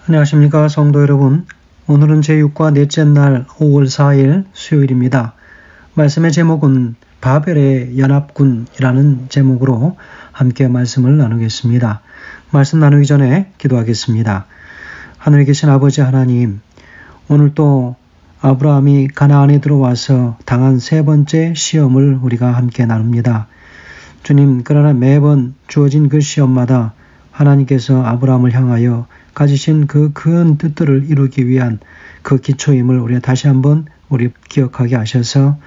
안녕하십니까 성도 여러분. 오늘은 제6과 넷째 날 5월 4일 수요일입니다. 말씀의 제목은 바벨의 연합군이라는 제목으로 함께 말씀을 나누겠습니다. 말씀 나누기 전에 기도하겠습니다. 하늘에 계신 아버지 하나님, 오늘 또 아브라함이 가나안에 들어와서 당한 세 번째 시험을 우리가 함께 나눕니다. 주님, 그러나 매번 주어진 그 시험마다 하나님께서 아브라함을 향하여 가지신 그 큰 뜻들을 이루기 위한 그 기초임을 우리가 다시 한번 우리 기억하게 하셔서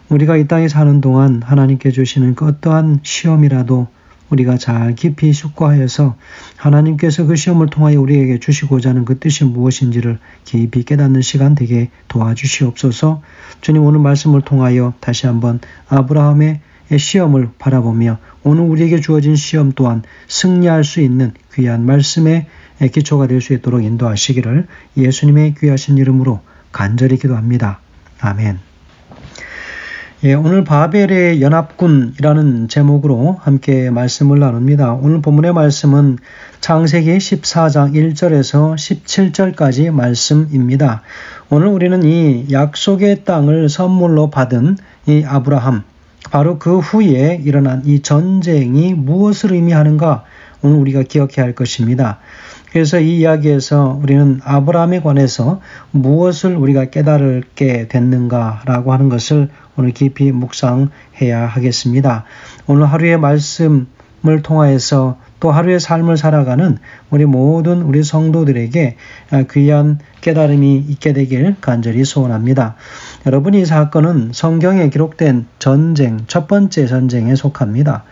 우리가 이 땅에 사는 동안 하나님께 주시는 그 어떠한 시험이라도 우리가 잘 깊이 숙고하여서 하나님께서 그 시험을 통하여 우리에게 주시고자 하는 그 뜻이 무엇인지를 깊이 깨닫는 시간 되게 도와주시옵소서. 주님, 오늘 말씀을 통하여 다시 한번 아브라함의 시험을 바라보며 오늘 우리에게 주어진 시험 또한 승리할 수 있는 귀한 말씀의 기초가 될 수 있도록 인도하시기를 예수님의 귀하신 이름으로 간절히 기도합니다. 아멘. 오늘 바벨의 연합군이라는 제목으로 함께 말씀을 나눕니다. 오늘 본문의 말씀은 창세기 14장 1절에서 17절까지 말씀입니다. 오늘 우리는 이 약속의 땅을 선물로 받은 이 아브라함, 바로 그 후에 일어난 이 전쟁이 무엇을 의미하는가 오늘 우리가 기억해야 할 것입니다. 그래서 이 이야기에서 우리는 아브라함에 관해서 무엇을 우리가 깨달게 됐는가라고 하는 것을 오늘 깊이 묵상해야 하겠습니다. 오늘 하루의 말씀을 통하여서 또 하루의 삶을 살아가는 우리 모든 우리 성도들에게 귀한 깨달음이 있게 되길 간절히 소원합니다. 여러분, 이 사건은 성경에 기록된 전쟁, 첫 번째 전쟁에 속합니다.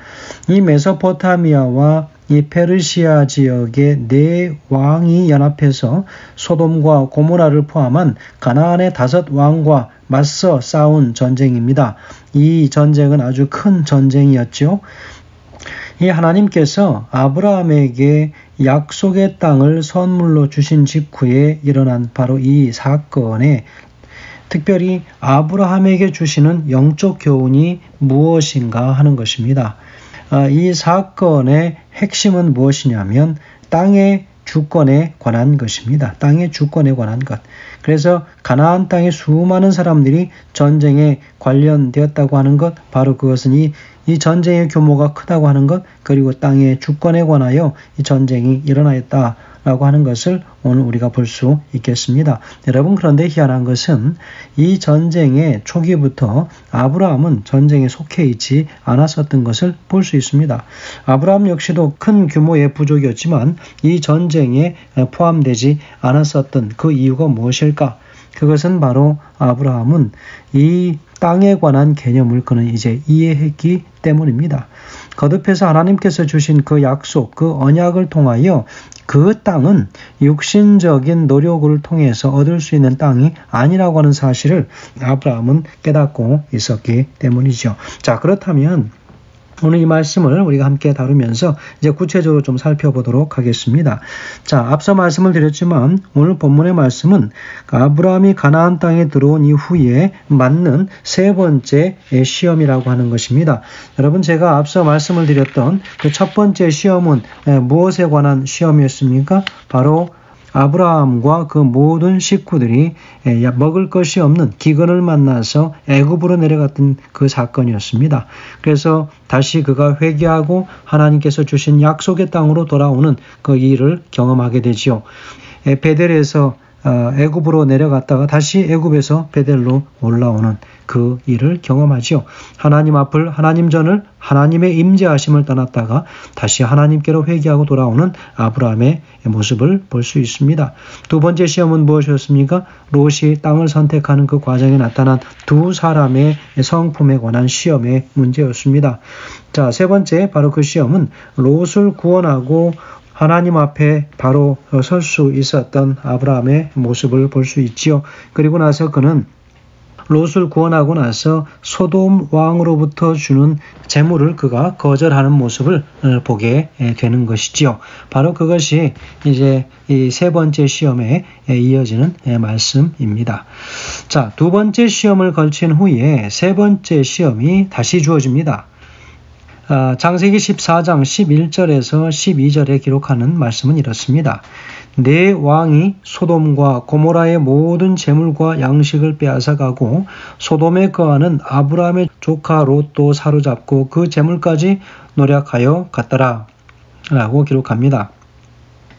이 메소포타미아와 이 페르시아 지역의 네 왕이 연합해서 소돔과 고모라를 포함한 가나안의 5 왕과 맞서 싸운 전쟁입니다. 이 전쟁은 아주 큰 전쟁이었죠. 이 하나님께서 아브라함에게 약속의 땅을 선물로 주신 직후에 일어난 바로 이 사건에 특별히 아브라함에게 주시는 영적 교훈이 무엇인가 하는 것입니다. 이 사건의 핵심은 무엇이냐면 땅의 주권에 관한 것입니다. 땅의 주권에 관한 것. 그래서 가나안 땅의 수많은 사람들이 전쟁에 관련되었다고 하는 것, 바로 그것은 이 전쟁의 규모가 크다고 하는 것, 그리고 땅의 주권에 관하여 이 전쟁이 일어나였다라고 하는 것을 오늘 우리가 볼 수 있겠습니다. 여러분, 그런데 희한한 것은 이 전쟁의 초기부터 아브라함은 전쟁에 속해 있지 않았었던 것을 볼 수 있습니다. 아브라함 역시도 큰 규모의 부족이었지만 이 전쟁에 포함되지 않았었던 그 이유가 무엇일까? 그것은 바로 아브라함은 이 땅에 관한 개념을 그는 이제 이해했기 때문입니다. 거듭해서 하나님께서 주신 그 약속, 그 언약을 통하여 그 땅은 육신적인 노력을 통해서 얻을 수 있는 땅이 아니라고 하는 사실을 아브라함은 깨닫고 있었기 때문이죠. 자, 그렇다면 오늘 이 말씀을 우리가 함께 다루면서 이제 구체적으로 좀 살펴보도록 하겠습니다. 자, 앞서 말씀을 드렸지만 오늘 본문의 말씀은 아브라함이 가나안 땅에 들어온 이후에 맞는 세 번째 시험이라고 하는 것입니다. 여러분, 제가 앞서 말씀을 드렸던 그 첫 번째 시험은 무엇에 관한 시험이었습니까? 바로 아브라함과 그 모든 식구들이 먹을 것이 없는 기근을 만나서 애굽으로 내려갔던 그 사건이었습니다. 그래서 다시 그가 회개하고 하나님께서 주신 약속의 땅으로 돌아오는 그 일을 경험하게 되지요. 베델에서 애굽으로 내려갔다가 다시 애굽에서 베델로 올라오는 그 일을 경험하지요. 하나님 앞을, 하나님 전을, 하나님의 임재하심을 떠났다가 다시 하나님께로 회개하고 돌아오는 아브라함의 모습을 볼 수 있습니다. 두 번째 시험은 무엇이었습니까? 롯이 땅을 선택하는 그 과정에 나타난 두 사람의 성품에 관한 시험의 문제였습니다. 자, 세 번째 바로 그 시험은 롯을 구원하고 하나님 앞에 바로 설 수 있었던 아브라함의 모습을 볼 수 있지요. 그리고 나서 그는 롯을 구원하고 나서 소돔 왕으로부터 주는 재물을 그가 거절하는 모습을 보게 되는 것이지요. 바로 그것이 이제 이 세 번째 시험에 이어지는 말씀입니다. 자, 두 번째 시험을 걸친 후에 세 번째 시험이 다시 주어집니다. 창세기 14장 11절에서 12절에 기록하는 말씀은 이렇습니다. 네 왕이 소돔과 고모라의 모든 재물과 양식을 빼앗아가고 소돔에 거하는 아브라함의 조카 롯도 사로잡고 그 재물까지 노략하여 갔더라 라고 기록합니다.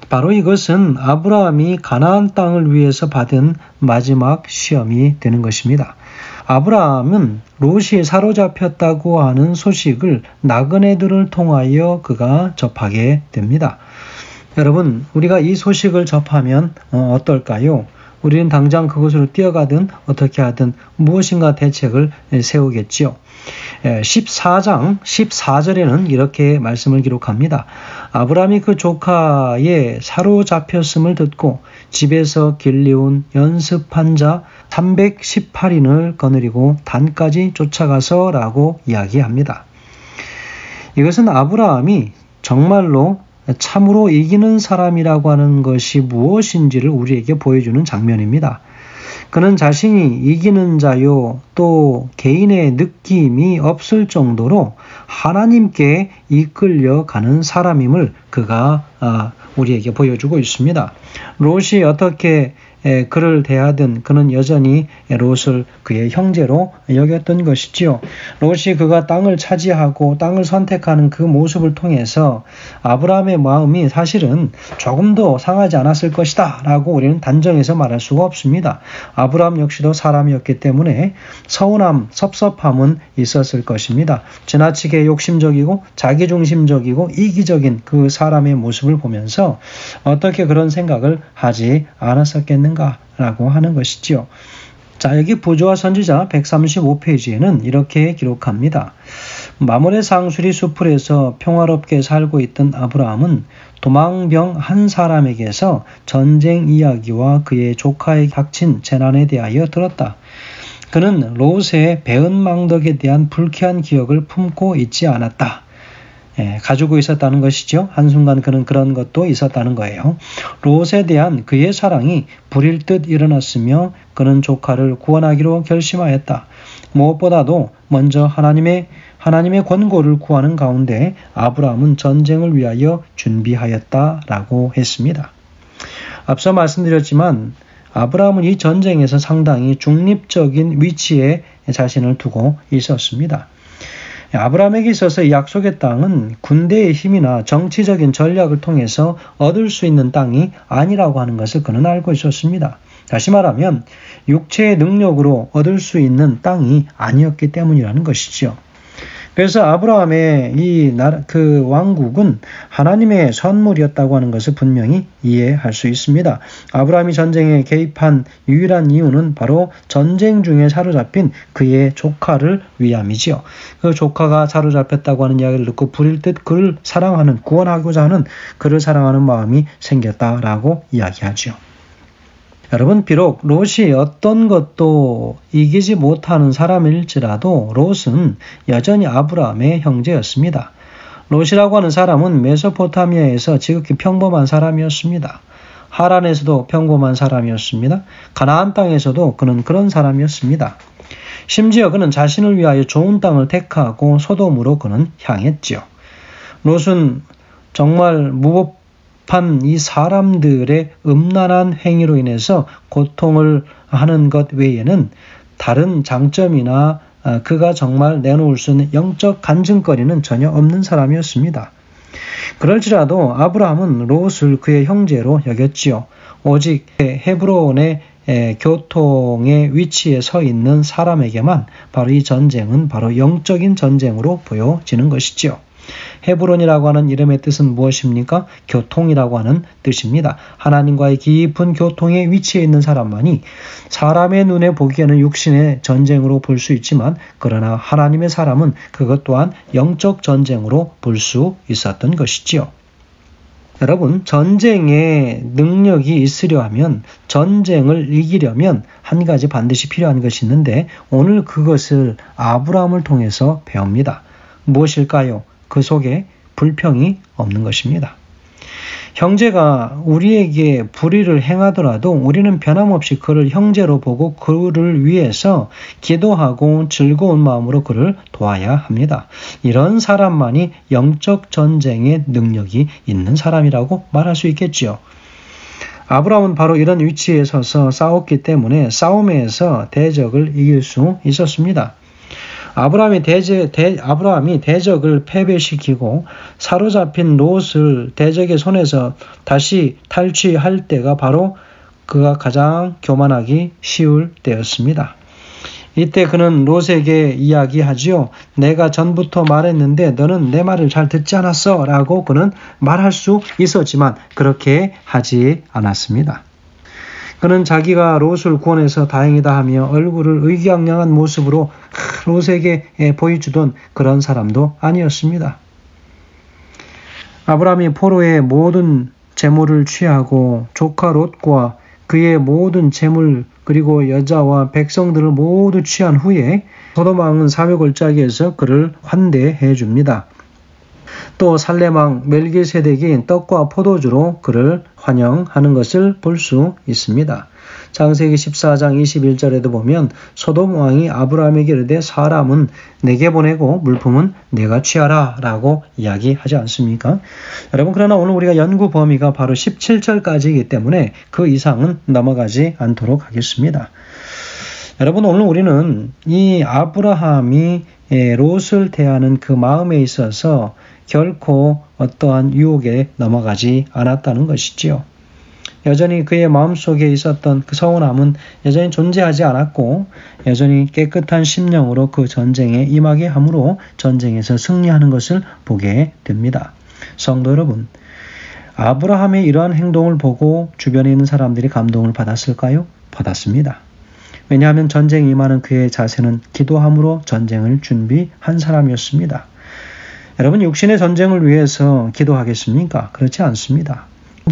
바로 이것은 아브라함이 가나안 땅을 위해서 받은 마지막 시험이 되는 것입니다. 아브라함은 롯이 사로잡혔다고 하는 소식을 나그네들을 통하여 그가 접하게 됩니다. 여러분, 우리가 이 소식을 접하면 어떨까요? 우리는 당장 그곳으로 뛰어가든 어떻게 하든 무엇인가 대책을 세우겠지요. 14장 14절에는 이렇게 말씀을 기록합니다. 아브라함이 그 조카의 사로잡혔음을 듣고 집에서 길리온 연습한 자 318인을 거느리고 단까지 쫓아가서 라고 이야기합니다. 이것은 아브라함이 정말로 참으로 이기는 사람이라고 하는 것이 무엇인지를 우리에게 보여주는 장면입니다. 그는 자신이 이기는 자요 또 개인의 느낌이 없을 정도로 하나님께 이끌려 가는 사람임을 그가 우리에게 보여주고 있습니다. 롯이 어떻게 그를 대하든 그는 여전히 롯을 그의 형제로 여겼던 것이지요. 롯이 그가 땅을 차지하고 땅을 선택하는 그 모습을 통해서 아브라함의 마음이 사실은 조금 더 상하지 않았을 것이다 라고 우리는 단정해서 말할 수가 없습니다. 아브라함 역시도 사람이었기 때문에 서운함, 섭섭함은 있었을 것입니다. 지나치게 욕심적이고 자기중심적이고 이기적인 그 사람의 모습을 보면서 어떻게 그런 생각을 하지 않았었겠는가 라고 하는 것이지요. 자, 여기 부조와 선지자 135페이지에는 이렇게 기록합니다. 마므레 상수리 수풀에서 평화롭게 살고 있던 아브라함은 도망병 한 사람에게서 전쟁 이야기와 그의 조카에 닥친 재난에 대하여 들었다. 그는 롯의 배은망덕에 대한 불쾌한 기억을 품고 있지 않았다. 가지고 있었다는 것이죠. 한순간 그는 그런 것도 있었다는 거예요. 롯에 대한 그의 사랑이 불일 듯 일어났으며 그는 조카를 구원하기로 결심하였다. 무엇보다도 먼저 하나님의 권고를 구하는 가운데 아브라함은 전쟁을 위하여 준비하였다라고 했습니다. 앞서 말씀드렸지만 아브라함은 이 전쟁에서 상당히 중립적인 위치에 자신을 두고 있었습니다. 아브라함에게 있어서 이 약속의 땅은 군대의 힘이나 정치적인 전략을 통해서 얻을 수 있는 땅이 아니라고 하는 것을 그는 알고 있었습니다. 다시 말하면 육체의 능력으로 얻을 수 있는 땅이 아니었기 때문이라는 것이죠. 그래서 아브라함의 그 왕국은 하나님의 선물이었다고 하는 것을 분명히 이해할 수 있습니다. 아브라함이 전쟁에 개입한 유일한 이유는 바로 전쟁 중에 사로잡힌 그의 조카를 위함이지요. 그 조카가 사로잡혔다고 하는 이야기를 듣고 불일 듯 그를 사랑하는, 구원하고자 하는 그를 사랑하는 마음이 생겼다라고 이야기하죠. 여러분, 비록 롯이 어떤 것도 이기지 못하는 사람일지라도 롯은 여전히 아브라함의 형제였습니다. 롯이라고 하는 사람은 메소포타미아에서 지극히 평범한 사람이었습니다. 하란에서도 평범한 사람이었습니다. 가나안 땅에서도 그는 그런 사람이었습니다. 심지어 그는 자신을 위하여 좋은 땅을 택하고 소돔으로 그는 향했지요. 롯은 정말 무법한 이 사람들의 음란한 행위로 인해서 고통을 하는 것 외에는 다른 장점이나 그가 정말 내놓을 수 있는 영적 간증거리는 전혀 없는 사람이었습니다. 그럴지라도 아브라함은 롯을 그의 형제로 여겼지요. 오직 헤브론의 교통의 위치에 서 있는 사람에게만 바로 이 전쟁은 바로 영적인 전쟁으로 보여지는 것이지요. 헤브론이라고 하는 이름의 뜻은 무엇입니까? 교통이라고 하는 뜻입니다. 하나님과의 깊은 교통의 위치에 있는 사람만이 사람의 눈에 보기에는 육신의 전쟁으로 볼 수 있지만 그러나 하나님의 사람은 그것 또한 영적 전쟁으로 볼 수 있었던 것이지요. 여러분, 전쟁에 능력이 있으려 하면, 전쟁을 이기려면 한 가지 반드시 필요한 것이 있는데 오늘 그것을 아브라함을 통해서 배웁니다. 무엇일까요? 그 속에 불평이 없는 것입니다. 형제가 우리에게 불의를 행하더라도 우리는 변함없이 그를 형제로 보고 그를 위해서 기도하고 즐거운 마음으로 그를 도와야 합니다. 이런 사람만이 영적 전쟁의 능력이 있는 사람이라고 말할 수 있겠지요. 아브라함은 바로 이런 위치에 서서 싸웠기 때문에 싸움에서 대적을 이길 수 있었습니다. 아브라함이 대적을 패배시키고 사로잡힌 롯을 대적의 손에서 다시 탈취할 때가 바로 그가 가장 교만하기 쉬울 때였습니다. 이때 그는 롯에게 이야기하지요. 내가 전부터 말했는데 너는 내 말을 잘 듣지 않았어 라고 그는 말할 수 있었지만 그렇게 하지 않았습니다. 그는 자기가 롯을 구원해서 다행이다 하며 얼굴을 의기양양한 모습으로 롯에게 보여주던 그런 사람도 아니었습니다. 아브라함이 포로의 모든 재물을 취하고 조카 롯과 그의 모든 재물 그리고 여자와 백성들을 모두 취한 후에 소돔 왕은 사회골짜기에서 그를 환대해 줍니다. 또 살렘왕 멜기세덱이 떡과 포도주로 그를 환영하는 것을 볼 수 있습니다. 창세기 14장 21절에도 보면 소돔 왕이 아브라함에게 이르되 사람은 내게 보내고 물품은 내가 취하라 라고 이야기하지 않습니까? 여러분, 그러나 오늘 우리가 연구 범위가 바로 17절까지이기 때문에 그 이상은 넘어가지 않도록 하겠습니다. 여러분, 오늘 우리는 이 아브라함이 롯을 대하는 그 마음에 있어서 결코 어떠한 유혹에 넘어가지 않았다는 것이지요. 여전히 그의 마음속에 있었던 그 서운함은 여전히 존재하지 않았고 여전히 깨끗한 심령으로 그 전쟁에 임하게 함으로 전쟁에서 승리하는 것을 보게 됩니다. 성도 여러분, 아브라함의 이러한 행동을 보고 주변에 있는 사람들이 감동을 받았을까요? 받았습니다. 왜냐하면 전쟁에 임하는 그의 자세는 기도함으로 전쟁을 준비한 사람이었습니다. 여러분, 육신의 전쟁을 위해서 기도하겠습니까? 그렇지 않습니다.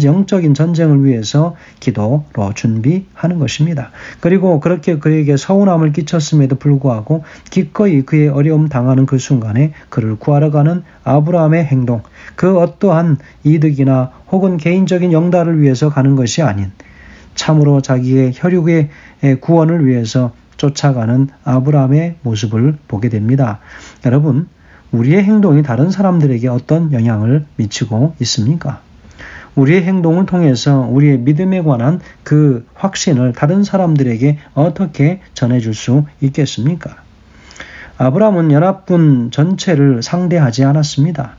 영적인 전쟁을 위해서 기도로 준비하는 것입니다. 그리고 그렇게 그에게 서운함을 끼쳤음에도 불구하고 기꺼이 그의 어려움 당하는 그 순간에 그를 구하러 가는 아브라함의 행동, 그 어떠한 이득이나 혹은 개인적인 영달을 위해서 가는 것이 아닌 참으로 자기의 혈육의 구원을 위해서 쫓아가는 아브라함의 모습을 보게 됩니다. 여러분, 우리의 행동이 다른 사람들에게 어떤 영향을 미치고 있습니까? 우리의 행동을 통해서 우리의 믿음에 관한 그 확신을 다른 사람들에게 어떻게 전해줄 수 있겠습니까? 아브라함은 연합군 전체를 상대하지 않았습니다.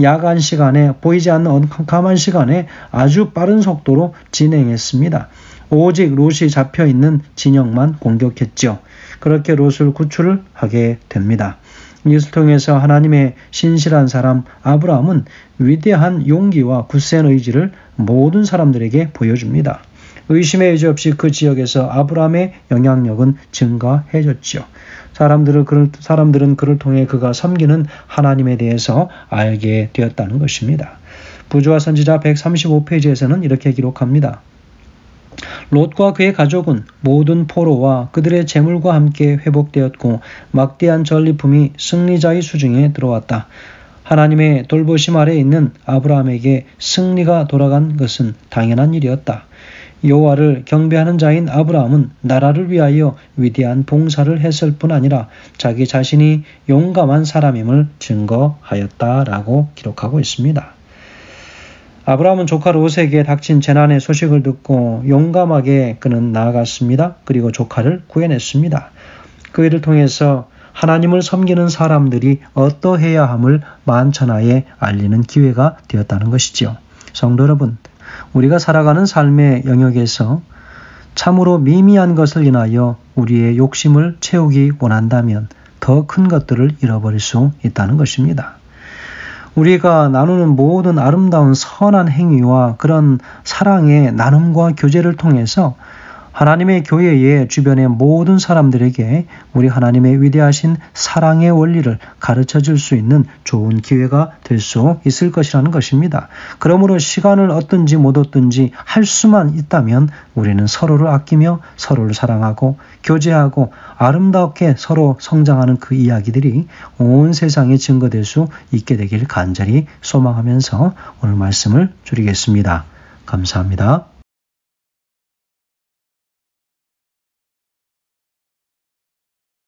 야간 시간에 보이지 않는 깜깜한 시간에 아주 빠른 속도로 진행했습니다. 오직 롯이 잡혀있는 진영만 공격했죠. 그렇게 롯을 구출하게 됩니다. 이것을 통해서 하나님의 신실한 사람 아브라함은 위대한 용기와 굳센 의지를 모든 사람들에게 보여줍니다. 의심의 여지 없이 그 지역에서 아브라함의 영향력은 증가해졌죠. 사람들은 그를 통해 그가 섬기는 하나님에 대해서 알게 되었다는 것입니다. 부조와 선지자 135페이지에서는 이렇게 기록합니다. 롯과 그의 가족은 모든 포로와 그들의 재물과 함께 회복되었고 막대한 전리품이 승리자의 수중에 들어왔다. 하나님의 돌보심 아래에 있는 아브라함에게 승리가 돌아간 것은 당연한 일이었다. 여호와를 경배하는 자인 아브라함은 나라를 위하여 위대한 봉사를 했을 뿐 아니라 자기 자신이 용감한 사람임을 증거하였다라고 기록하고 있습니다. 아브라함은 조카 롯에게 닥친 재난의 소식을 듣고 용감하게 그는 나아갔습니다. 그리고 조카를 구해냈습니다. 그 일을 통해서 하나님을 섬기는 사람들이 어떠해야 함을 만천하에 알리는 기회가 되었다는 것이지요. 성도 여러분, 우리가 살아가는 삶의 영역에서 참으로 미미한 것을 인하여 우리의 욕심을 채우기 원한다면 더 큰 것들을 잃어버릴 수 있다는 것입니다. 우리가 나누는 모든 아름다운 선한 행위와 그런 사랑의 나눔과 교제를 통해서 하나님의 교회의 주변의 모든 사람들에게 우리 하나님의 위대하신 사랑의 원리를 가르쳐 줄 수 있는 좋은 기회가 될 수 있을 것이라는 것입니다. 그러므로 시간을 얻든지 못 얻든지 할 수만 있다면 우리는 서로를 아끼며 서로를 사랑하고 교제하고 아름답게 서로 성장하는 그 이야기들이 온 세상에 증거될 수 있게 되길 간절히 소망하면서 오늘 말씀을 줄이겠습니다. 감사합니다.